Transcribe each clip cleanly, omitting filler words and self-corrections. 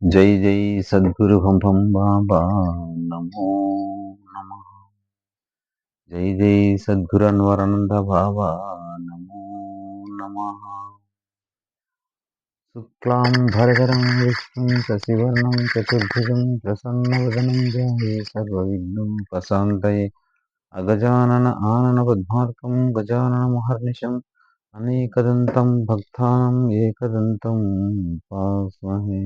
జై జై సద్గురు భం బాబా నమో నమః. జై జై సద్గురు అన్వరానంద బాబా నమో నమః. శుక్లాం భరధరం విష్ణుం శశివర్ణం చతుర్భుజం ప్రసన్నవదనం ధ్యాయే సర్వవిఘ్నోపశాంతయే. అగజానన ఆనన పద్మార్కం గజానన మహర్నిశం అనేకదంతం భక్తానాం ఏకదంతం ఉపాస్మహే.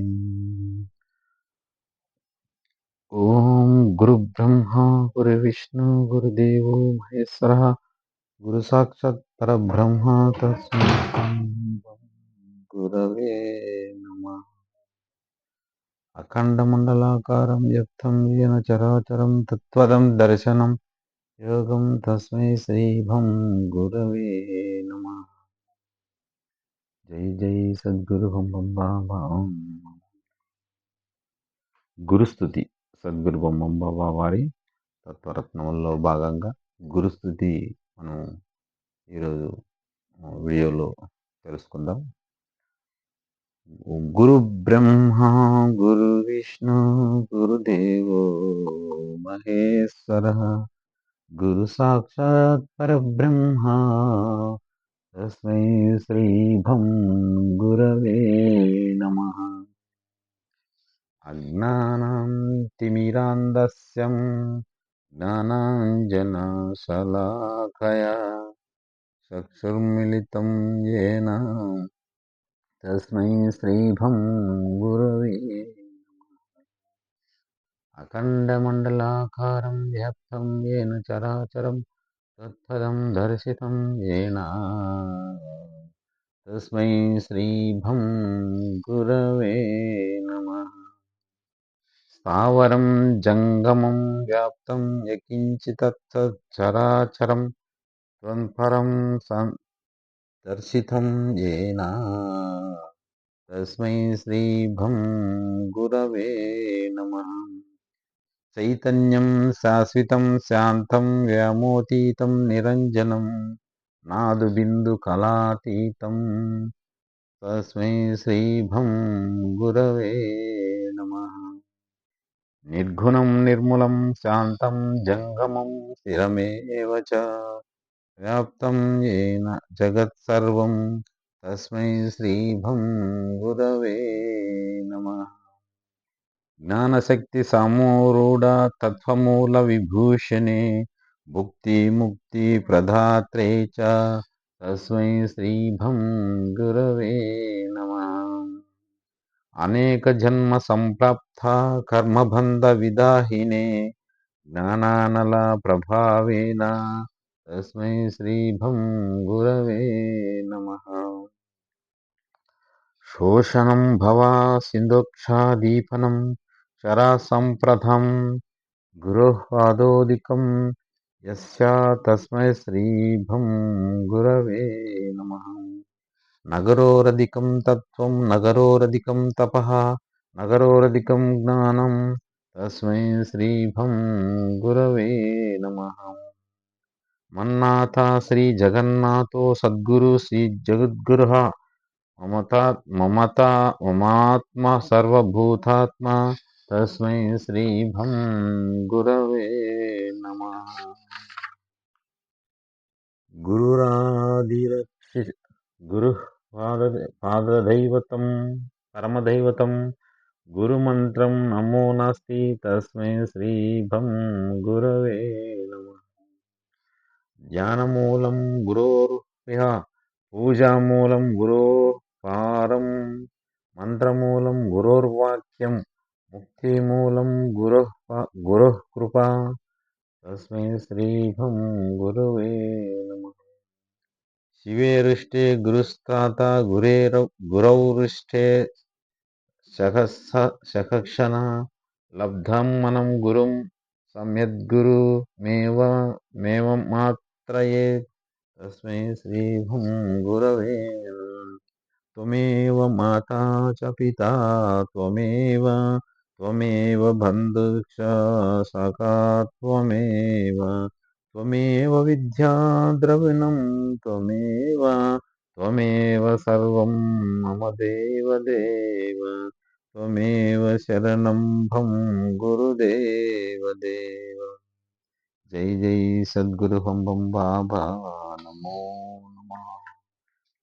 ఓం గురు బ్రహ్మ గురు విష్ణు గురుదేవో మహేశ్వర గురు సాక్షాత్ పరబ్రహ్మ తస్మై శ్రీ గురవే నమః. అఖండమండలాకారం వ్యక్తం येन చరాచరం తత్పదం దర్శనం యోగం తస్మై శ్రీభం గురవే నమః. జై జై సద్గురు బొమ్మం బాబా. గురుస్థుతి సద్గురు బొమ్మం బాబా వారి తత్వరత్నంలో భాగంగా గురుస్థుతి మనం ఈరోజు వీడియోలో తెలుసుకుందాం. గురు బ్రహ్మ గురు విష్ణు గురుదేవో మహేశ్వర గురు సాక్షాత్ పరబ్రహ్మ తస్మై శ్రీ భం గురవే నమః. అజ్ఞానం తిమిరాంధస్యం జ్ఞానాంజనశలాకయా చక్షుర్మిలితం యేన తస్మై శ్రీభం గురవే. అఖండమండలాకారం వ్యాప్తం యేన చరాచరం తత్పదం దర్శితం యేన తస్మై శ్రీభం గురవే నమః. స్థావరం జంగమం వ్యాప్తం యకించితచ్చరాచరం త్వన్పరం దర్శితం యేన తస్మై శ్రీభం గురవే నమః. చైతన్యం శాశ్వతం శాంతం వ్యామోతీతం నిరంజనం నాదు బిందు కళాతీతం తస్మై శ్రీభం గురవే నమః. నిర్గుణం నిర్మలం శాంతం జంగమం స్థిరమేవ చ వ్యాప్తం యేన జగత్సర్వం తస్మై శ్రీభం గురవే నమః. జ్ఞానశక్తి సమూఢ తత్వమూల విభూషణే భుక్తి ముక్తి ప్రదాత్రే చ తస్మై శ్రీభం గురవే నమః. అనేక జన్మ సంప్రాప్త కర్మబంధ విదాహినే జ్ఞానానల ప్రభావేన తస్మై శ్రీభం గురవే నమః. శోషణం భవ సింధోక్షాదీపనం శరాసంప్రథం గురుఃపాదోదికం యస్య తస్మై శ్రీభం గురవే నమః. నగరోరధికం తత్వం నగరోరధికం తపః నగరోరధికం జ్ఞానం తస్మై శ్రీభం గురవే నమః. మన్నాథ శ్రీ జగన్నాథో సద్గురు శ్రీ జగద్గురుః మమాత్మ సర్వభూతాత్మ తస్మై శ్రీభం గురవే నమః. గురురాదిరక్షి గురుః పాదదైవతం పరమదైవతం గురుమంత్రం నమో నాస్తి తస్మై శ్రీభం గురవే నమః. ధ్యానమూలం గురోర్హ్య పూజామూలం గురోః పారం మంత్రమూలం గురోర్వాక్యం ముక్తిమూలం గురోః కృపా తస్మై శ్రీభం గురవే నమః. శివేరుష్టే గురుస్తాత గురౌరుష్టే శఖక్షణ లబ్ధం మనం గురుం సమ్యద్గురుమేవమాత్రయే తస్మై శ్రీభం గురవే నమః. త్వమేవ మాతా చ పితా త్వమేవ బంధుశ్చ సఖా త్వమేవ విద్యా ద్రవిణం త్వమేవ సర్వం మమ దేవ త్వమేవ శరణం భం గురుదేవ దేవ. జై జై సద్గురు హం బం బాబా నమో నమః.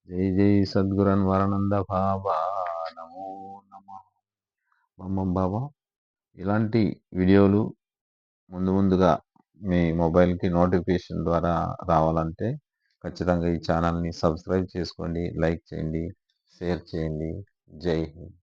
జై జై సద్గురు అన్వరానంద బాబా నమో నమః. బం బం బాబా. ఇలాంటి వీడియోలు ముందుగా మీ మొబైల్కి నోటిఫికేషన్ ద్వారా రావాలంటే ఖచ్చితంగా ఈ ఛానల్ని సబ్స్క్రైబ్ చేసుకోండి, లైక్ చేయండి, షేర్ చేయండి. జై హింద్.